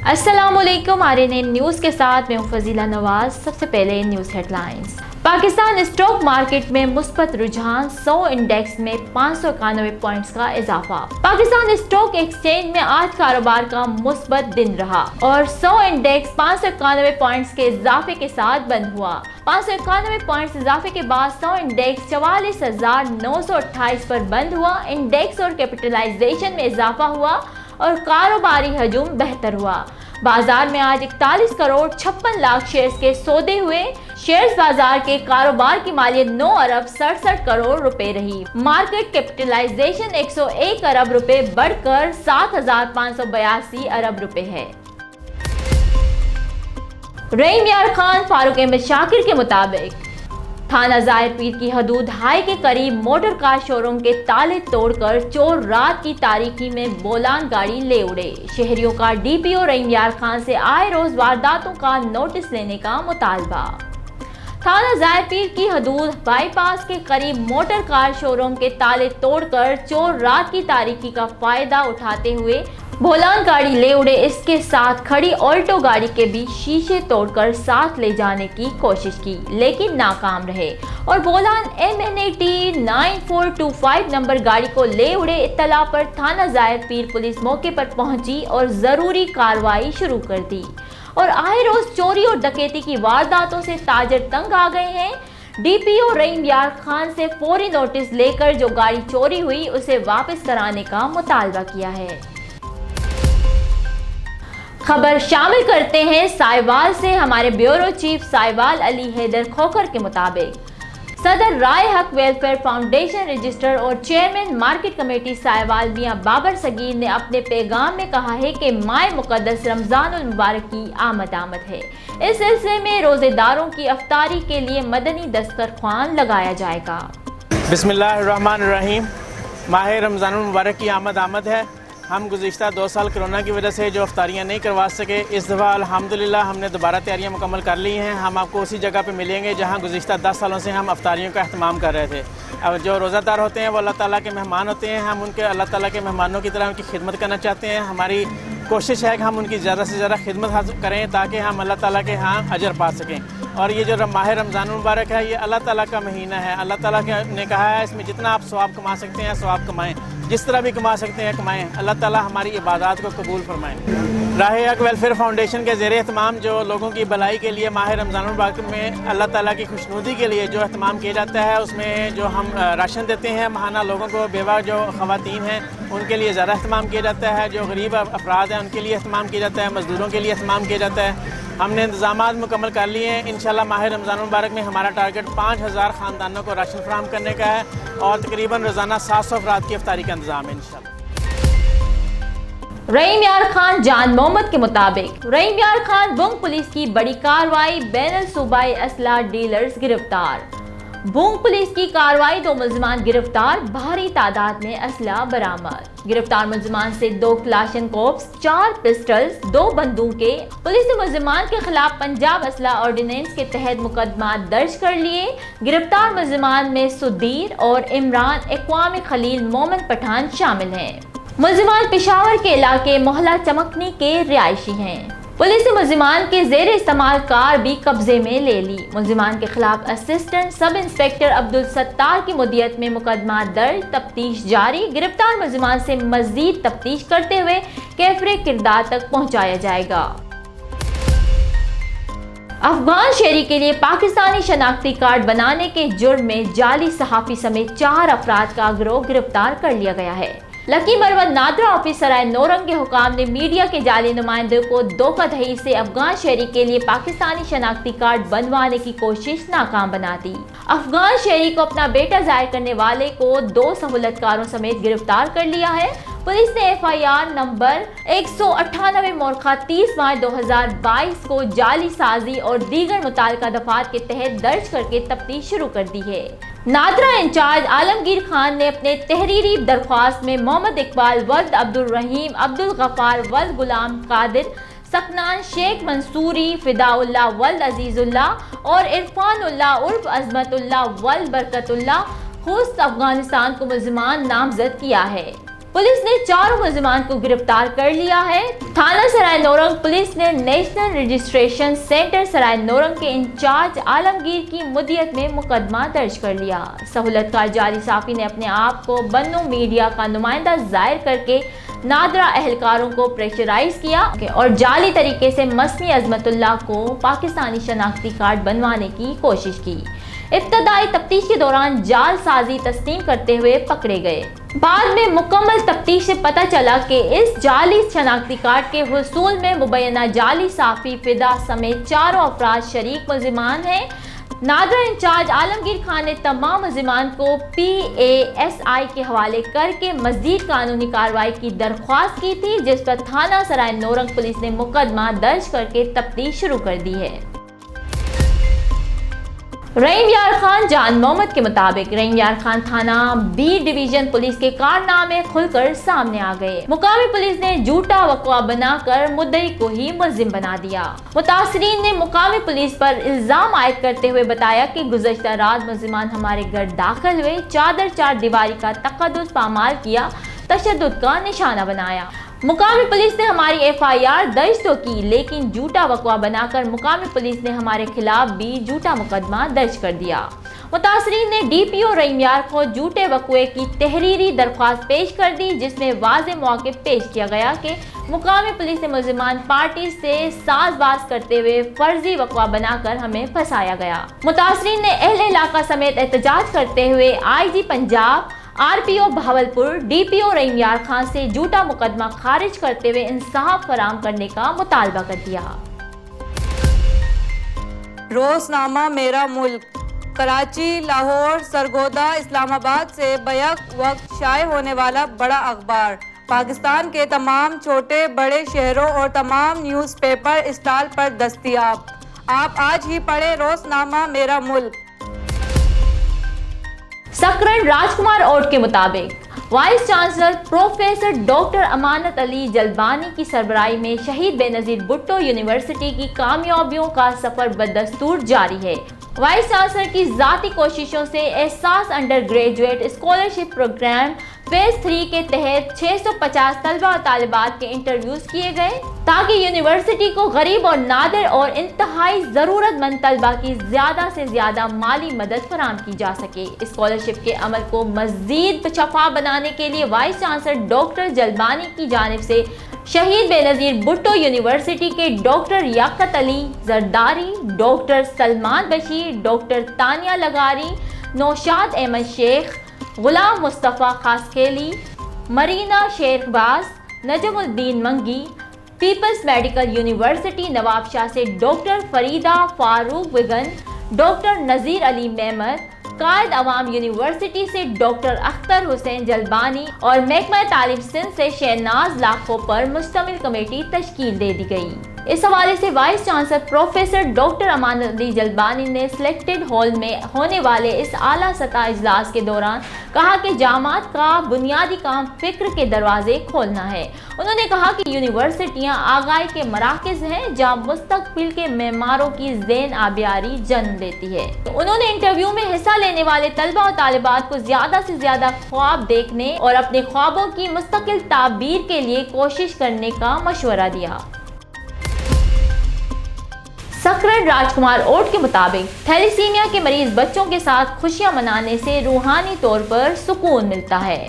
अस्सलाम वालेकुम। RNN news के साथ मैं हूं फजीला नवाज। सबसे पहले news headlines. Pakistan stock market में मुस्बत रुझान, 100 इंडेक्स में 591 पॉइंट्स का इजाफा। पाकिस्तान स्टॉक एक्सचेंज में आज कारोबार का मुस्बत दिन रहा और 100 इंडेक्स 591 पॉइंट्स के इजाफे के साथ बंद हुआ। 591 पॉइंट्स इजाफे के बाद 100 इंडेक्स 44,928 पर बंद हुआ। इंडेक्स और कैपिटलाइजेशन में इजाफा हुआ और कारोबारी हजूम बेहतर हुआ। बाजार में आज 41 करोड़ 56 लाख शेयर्स के सौदे हुए। शेयर्स बाजार के कारोबार की मालियत 9 अरब 67 करोड़ रुपए रही। मार्केट कैपिटलाइजेशन 101 अरब रुपए बढ़कर 7,582 अरब रुपए है। रहीम यार खान फारूक अहमद शाकिर के मुताबिक थाना जाहिर पीर की हदूद हाई के करीब मोटर कार शोरूम के ताले तोड़कर चोर रात की तारीकी में बोलान गाड़ी ले उड़े। शहरियों का DPO रहीम यार खान से आए रोज वारदातों का नोटिस लेने का मुतालबा। थाना जाहिर पीर की हदूद बाईपास के करीब मोटर कार शोरूम के ताले तोड़कर चोर रात की तारीकी का फायदा उठाते हुए बोलान गाड़ी ले उड़े। इसके साथ खड़ी ऑल्टो गाड़ी के भी शीशे तोड़कर साथ ले जाने की कोशिश की लेकिन नाकाम रहे और बोलान MNAT 9425 नंबर गाड़ी को ले उड़े। इत्तला पर थाना जाहिर पीर पुलिस मौके पर पहुंची और जरूरी कार्रवाई शुरू कर दी और आए रोज चोरी और डकैती की वारदातों से ताजर तंग आ गए हैं। DPO रहीम यार खान से फौरी नोटिस लेकर जो गाड़ी चोरी हुई उसे वापस कराने का मुतालबा किया है। खबर शामिल करते हैं साहिवाल से। हमारे ब्यूरो चीफ साहिवाल अली हैदर खोखर के मुताबिक सदर राय हक वेलफेयर फाउंडेशन रजिस्ट्रार और चेयरमैन मार्केट कमेटी साहिवाल मियां बाबर सगीर ने अपने पैगाम में कहा है कि माह मुकद्दस रमजानुल मुबारक की आमद है। इस सिलसिले में रोजेदारों की अफ्तारी के लिए मदनी दस्तरख्वान लगाया जाएगा। बिस्मिल्लाहिर्रहमानिर्रहीम। माह रमजानुल मुबारक की आमद है। हम गुज़िश्ता 2 साल कोरोना की वजह से जो अफ्तारियाँ नहीं करवा सके, इस दफ़ा अल्हम्दुलिल्लाह हमने दोबारा तैयारियाँ मुकम्मल कर ली हैं। हम आपको उसी जगह पे मिलेंगे जहाँ गुज़िश्ता 10 सालों से हम अफ्तारियों का अहतमाम कर रहे थे। अब जो रोज़ादार होते हैं वो अल्लाह ताला के मेहमान होते हैं। हम उनके अल्लाह ताला के मेहमानों की तरह उनकी खिदमत करना चाहते हैं। हमारी कोशिश है कि हम उनकी ज़्यादा से ज़्यादा खिदमत करें ताकि हम अल्लाह ताला के यहाँ अजर पा सकें। और ये जो माह रमज़ानुल मुबारक है ये अल्लाह ताला का महीना है। अल्लाह ताला ने कहा है इसमें जितना आप सवाब कमा सकते हैं सवाब कमाएं, जिस तरह भी कमा सकते हैं कमाएं। अल्लाह ताला हमारी इबादत को कबूल फरमाएं। राह हक वेलफेयर फाउंडेशन के ज़ेर एहतमाम जो लोगों की भलाई के लिए माह रमज़ानुल मुबारक में अल्लाह ताला की खुशनुदी के लिए जो एहतमाम किया जाता है उसमें जो हम राशन देते हैं महाना लोगों को, बेवा जो ख़वातीन हैं उनके लिए ज़्यादा एहतमाम किया जाता है। जो गरीब अफराद हैं उनके लिए एहतमाम किया जाता है, मज़दूरों के लिए एहतमाम किया जाता है। हमने इंतज़ामात मुकम्मल कर लिए हैं। इंशाल्लाह माह रमज़ानुल मुबारक में हमारा टारगेट 5000 ख़ानदानों को राशन फराहम करने का है और तकरीबन रोज़ाना 700 अफराद की अफ्तारी का इंतज़ाम है इंशाल्लाह। रहीम यार खान जान मोहम्मद के मुताबिक रहीम यार खान बुंग पुलिस की बड़ी कार्रवाई, बैनुल सूबाई असला डीलर्स गिरफ्तार। बुंग पुलिस की कार्रवाई, 2 मुलजमान गिरफ्तार, भारी तादाद में असला बरामद। गिरफ्तार मुलजमान से 2 क्लाशनकोव्स, 4 पिस्टल्स, 2 बंदूकें। पुलिस ने मुलजमान के खिलाफ पंजाब असला ऑर्डिनेंस के तहत मुकदमा दर्ज कर लिए। गिरफ्तार मुलजमान में सुधीर और इमरान अक़वाम खलील मोमिन पठान शामिल हैं। मुलजमान पेशावर के इलाके मोहल्ला चमकनी के रिहायशी हैं। पुलिस ने मुलजिमान के जेर इस्तेमाल कार भी कब्जे में ले ली। मुलजिमान के खिलाफ assistant sub inspector Abdul Sattar की मुदियत में मुकदमा दर्ज, तफ्तीश जारी। गिरफ्तार मुलजिमान से मजीद तफ्तीश करते हुए कैफरे किरदार तक पहुंचाया जाएगा। अफगान शहरी के लिए पाकिस्तानी शनाख्ती कार्ड बनाने के जुर्म में जाली सहाफ़ी समेत 4 अफराद का गिरोह गिरफ्तार कर लिया गया है। लकी मरवत नादरा ऑफिस सराय नौरंग के हुकाम ने मीडिया के जाली नुमाइंदों को धोखाधड़ी से अफगान शहरी के लिए पाकिस्तानी शनाख्ती कार्ड बनवाने की कोशिश नाकाम बना दी। अफगान शहरी को अपना बेटा जाहिर करने वाले को 2 सहूलतकारों समेत गिरफ्तार कर लिया है। पुलिस ने FIR नंबर 198 मोरखा 30 मार्च 2022 को जाली साजी और दीगर मुताल्लिका दफात के तहत दर्ज करके तफ्तीश शुरू कर दी है। नादरा इंचार्ज आलमगीर खान ने अपने तहरीरी दरख्वास्त में मोहम्मद इकबाल वल्द अब्दुल रहीम, अब्दुल गफ्फार वल्द गुलाम कादिर, सकनान शेख मंसूरी, फिदाउल्लाह वल्द अजीजुल्लाह और इरफानुल्लाह उर्फ अजमतुल्लाह वल्द बरकतुल्लाह खुस्त अफगानिस्तान को मुलजिमान नामजद किया है। पुलिस ने 4 मुलजिमान को गिरफ्तार कर लिया है। थाना सराय नौरंग पुलिस ने नेशनल रजिस्ट्रेशन सेंटर सराय नौरंग के इंचार्ज आलमगीर की मुद्दियत में मुकदमा दर्ज कर लिया। सहूलतकार जाली साफी ने अपने आप को बन्नू मीडिया का नुमाइंदा जाहिर करके नादरा एहलकारों को प्रेशराइज किया और जाली तरीके से मसनी अजमतुल्लाह को पाकिस्तानी शनाख्ती कार्ड बनवाने की कोशिश की। इब्तदाई तफ्तीश के दौरान जाल साजी तस्लीम करते हुए पकड़े गए। बाद में मुकम्मल तफ्तीश से पता चला कि इस जाली शनाख्ती कार्ड के हुसूल में मुबैना जाली साफी फिदा समेत 4 अफराद शरीक मुल्जिमान हैं। नादरा इंचार्ज आलमगीर खान ने तमाम मुल्जिमान को PASI के हवाले करके मज़ीद कानूनी कार्रवाई की दरख्वास्त की थी, जिस पर थाना सराय नौरंग पुलिस ने मुकदमा दर्ज करके तफ्तीश शुरू कर दी है। रहीम यार खान जान मोहम्मद के मुताबिक रहीम यार खान थाना B डिवीजन पुलिस के कारनामे खुलकर सामने आ गए। मुकामी पुलिस ने झूठा वक़्वा बनाकर मुद्दई को ही मुल्जिम बना दिया। मुतासरीन ने मुकामी पुलिस पर इल्जाम आयद करते हुए बताया कि गुज़श्ता रात मुल्जिमान हमारे घर दाखिल हुए, चादर चार दीवारी का तक़द्दुस पामाल किया, तशद्दुद का निशाना बनाया। मुकामी पुलिस ने हमारी FIR दर्ज तो की, लेकिन झूठा वक़्वा बनाकर मुकामी पुलिस ने हमारे खिलाफ भी झूठा मुकदमा दर्ज कर दिया। मुतासरीन ने DPO रहीम यार को झूठे वक़्वे की तहरीरी दरख्वास्त पेश कर दी, जिसमें वाज़ेह मौक़िफ़ पेश किया गया कि मुकामी पुलिस ने मुल्जिमान पार्टी से साज़बाज़ करते हुए फर्जी वक़्वा बनाकर हमें फंसाया गया। मुतासरीन ने अहले इलाका समेत एहतजाज करते हुए IG Punjab, RPO Bahawalpur, DPO रहीम यार खान से झूठा मुकदमा खारिज करते हुए इंसाफ फराहम करने का मुतालबा कर दिया। रोज़नामा मेरा मुल्क कराची, लाहौर, सरगोदा, इस्लामाबाद से बैक वक्त शाये होने वाला बड़ा अखबार पाकिस्तान के तमाम छोटे बड़े शहरों और तमाम न्यूज़पेपर स्टॉल पर दस्तयाब। आप आज ही पढ़ें रोज़नामा मेरा मुल्क। सकरन राजकुमार ओट के मुताबिक vice chancellor professor doctor Amanat Ali Jalbani की सरबराही में शहीद बेनज़ीर भुट्टो यूनिवर्सिटी की कामयाबियों का सफर बदस्तूर जारी है। वाइस चांसलर की ज़ाती कोशिशों से Ehsaas undergraduate scholarship programme phase 3 के तहत 650 तलबा और तालिबात के इंटरव्यूज़ किए गए, ताकि यूनिवर्सिटी को गरीब और नादिर और इंतहाई ज़रूरतमंद तलबा की ज़्यादा से ज़्यादा माली मदद फराहम की जा सके। स्कॉलरशिप के अमल को मज़ीद शफ़ाफ़ बनाने के लिए वाइस चांसलर डॉक्टर जलबानी की जानिब से शहीद बेनज़ीर भुट्टो यूनिवर्सिटी के doctor Yaqat Ali Zardari, doctor Salman Bashir, doctor Tania Lagari, Naushad Ahmad Sheikh, Ghulam Mustafa Khaskheli, Marina Sherbaz, Najmuddin Mangi, people's medical university Nawabshah से doctor Farida Farooq Vigan, doctor Nazir Ali Memar, Quaid Awam university से डॉक्टर अख्तर हुसैन जलबानी और महकमा तालीम सिंध से शहनाज लाखों पर मुश्तमिल कमेटी तश्कील दे दी गई। इस हवाले से vice chancellor professor doctor Amanat Ali Jalbani ने सिलेक्टेड हॉल में होने वाले इस आला सतह इजलास के दौरान कहा कि जामात का बुनियादी काम फिक्र के दरवाजे खोलना है। उन्होंने कहा कि यूनिवर्सिटियां आगाही के मराकज़ हैं जहां मुस्तकबिल के मेमारों की ज़ेन आबियारी जन्म लेती है। तो उन्होंने इंटरव्यू में हिस्सा लेने वाले तलबा और तालिबात को ज़्यादा से ज़्यादा ख्वाब देखने और अपने ख्वाबों की मुस्तकिल ताबीर के लिए कोशिश करने का मशवरा दिया। सकरन राजकुमार ओट के मुताबिक थैलेसीमिया के मरीज बच्चों के साथ खुशियां मनाने से रूहानी तौर पर सुकून मिलता है।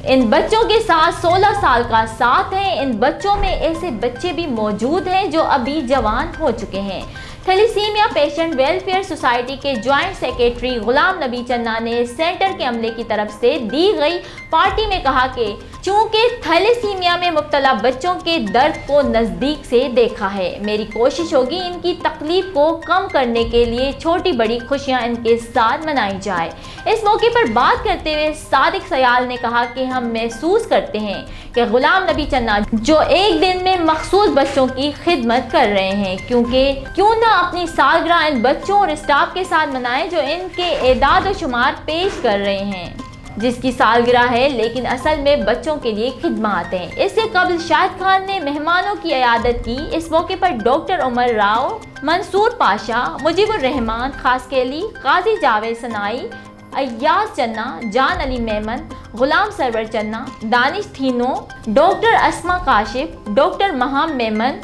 इन बच्चों के साथ 16 साल का साथ है। इन बच्चों में ऐसे बच्चे भी मौजूद हैं जो अभी जवान हो चुके हैं। थैलेसीमिया पेशेंट वेलफेयर सोसाइटी के ज्वाइंट सेक्रेटरी गुलाम नबी चन्ना ने सेंटर के अमले की तरफ से दी गई पार्टी में कहा कि चूंकि थैलेसीमिया में मुब्तला बच्चों के दर्द को नज़दीक से देखा है, मेरी कोशिश होगी इनकी तकलीफ को कम करने के लिए छोटी बड़ी खुशियां इनके साथ मनाई जाए। इस मौके पर बात करते हुए सादिक सयाल ने कहा कि हम महसूस करते हैं कि गुलाम नबी चन्ना जो एक दिन में मखसूस बच्चों की खिदमत कर रहे हैं, क्योंकि क्यों ना अपनी सालगिरह इन बच्चों और स्टाफ के साथ मनाएं जो इनके एदाद व शुमार पेश कर रहे हैं, जिसकी सालगिरह है लेकिन असल में बच्चों के लिए खिदमत हैं। इससे कबल शाहिद खान ने मेहमानों की इयादत की। इस मौके पर डॉक्टर उमर राव, मंसूर पाशा, मुजीबुर रहमान खासकेली, काजी जावेद सनाई, अय्याज चन्ना, जान अली मेमन, गुलाम सरवर चन्ना, दानिश थीनो, डॉक्टर अस्मा काशिफ, डॉक्टर महाम मेमन,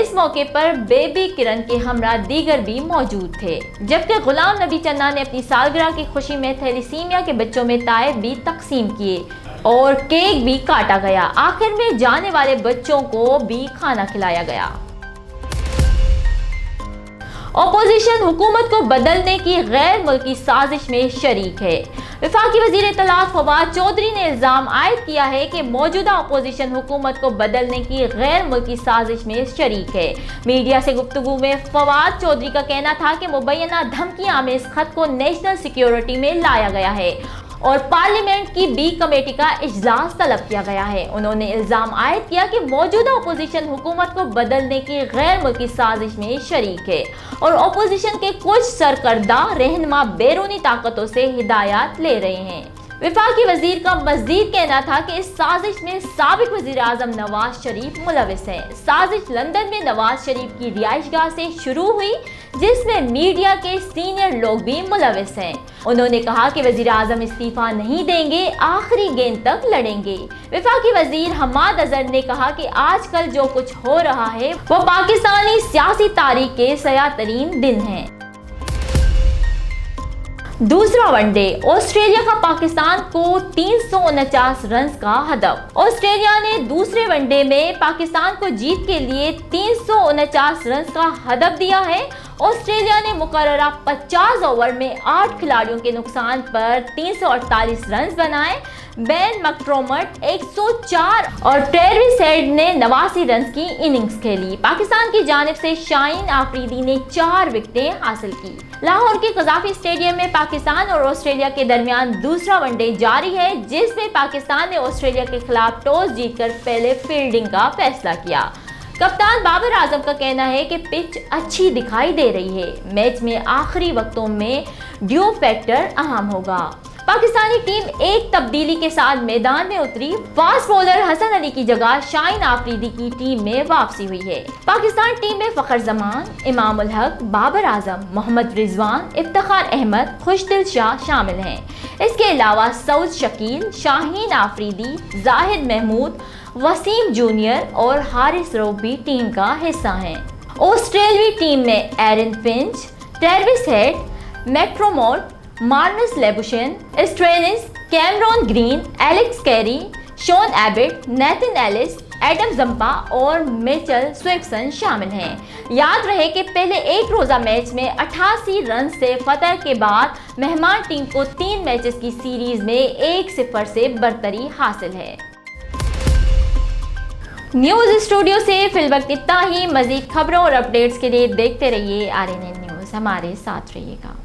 इस मौके पर बेबी किरण के हमरा दीगर भी मौजूद थे, जबकि गुलाम नबी चन्ना ने अपनी सालगिरह की खुशी में थैलीसीमिया के बच्चों में ताइफ भी तकसीम किए और केक भी काटा गया। आखिर में जाने वाले बच्चों को भी खाना खिलाया गया। अपोजिशन हुकूमत को बदलने की गैर मुल्की साजिश में शरीक है। वफाकी वज़ीर इत्तलात फवाद चौधरी ने इल्ज़ाम आयद किया है कि मौजूदा अपोजिशन हुकूमत को बदलने की गैर मुल्की साजिश में शरीक है। मीडिया से गुफ्तगू में फवाद चौधरी का कहना था कि मुबैना धमकियां में इस खत को नेशनल सिक्योरिटी में लाया गया है और पार्लियामेंट की बी कमेटी का इजलास तलब किया गया है। उन्होंने इल्ज़ाम आयद किया कि मौजूदा अपोजिशन हुकूमत को बदलने की गैर मुल्की साजिश में शरीक है और अपोजिशन के कुछ सरकर्दा रहनुमा बैरूनी ताकतों से हिदायत ले रहे हैं। वफाकी वजीर का मज़ीद कहना था कि इस साजिश में साबिक वज़ीर आज़म नवाज शरीफ मुलविस हैं। साजिश लंदन में नवाज शरीफ की रिहाइशगाह से शुरू हुई, जिसमें मीडिया के सीनियर लोग भी मुलविस हैं। उन्होंने कहा कि वज़ीर आज़म इस्तीफा नहीं देंगे, आखिरी गेंद तक लड़ेंगे। वफाकी वज़ीर हमाद अज़हर ने कहा कि आजकल जो कुछ हो रहा है वो पाकिस्तानी सियासी तारीख के सयाह तरीन दिन हैं। दूसरा वनडे, ऑस्ट्रेलिया का पाकिस्तान को 349 रन का हदफ। ऑस्ट्रेलिया ने दूसरे वनडे में पाकिस्तान को जीत के लिए 349 रन का हदफ दिया है। ऑस्ट्रेलिया ने मुकर्ररा 50 ओवर में 8 खिलाड़ियों के नुकसान पर 348 रन बनाए। बेन मैकड्रमोट 104 और ट्रेविस हेड ने 89 रन की इनिंग्स खेली। पाकिस्तान की जानिब से शाहीन आफरीदी ने 4 विकेटें हासिल की। लाहौर के कज़ाफी स्टेडियम में पाकिस्तान और ऑस्ट्रेलिया के दरमियान दूसरा वनडे जारी है, जिसमें पाकिस्तान ने ऑस्ट्रेलिया के खिलाफ टॉस जीतकर पहले फील्डिंग का फैसला किया। कप्तान बाबर आजम का कहना है कि पिच अच्छी दिखाई दे रही है। मैच में आखिरी वक्तों में ड्यू फैक्टर अहम होगा। पाकिस्तानी टीम एक तब्दीली के साथ मैदान में उतरी। फास्ट बॉलर हसन अली की जगह शाहीन आफरीदी की टीम में वापसी हुई है। पाकिस्तान टीम में फखर जमान, इमाम उल हक, बाबर आजम, मोहम्मद रिजवान, इफ्तिखार अहमद, खुशदिल शाह शामिल हैं। इसके अलावा सऊद शकील, शाहीन आफरीदी, जाहिद महमूद, वसीम जूनियर और हारिस रऊफ भी टीम का हिस्सा हैं। ऑस्ट्रेलियाई टीम में Aaron Finch, Travis Head, McDermott, Marnus Labuschagne, Stoinis, Cameron Green, Alex Carey, Sean Abbott, Nathan Ellis, Adam Zampa और मिचेल स्विक्सन शामिल हैं। याद रहे कि पहले एक रोज़ा मैच में 88 रन से फतह के बाद मेहमान टीम को 3 मैचेस की सीरीज में 1-0 से बरतरी हासिल है। न्यूज़ स्टूडियो से फिलवक्त इतना ही। मज़ीद खबरों और अपडेट्स के लिए देखते रहिए RNN न्यूज़। हमारे साथ रहिएगा।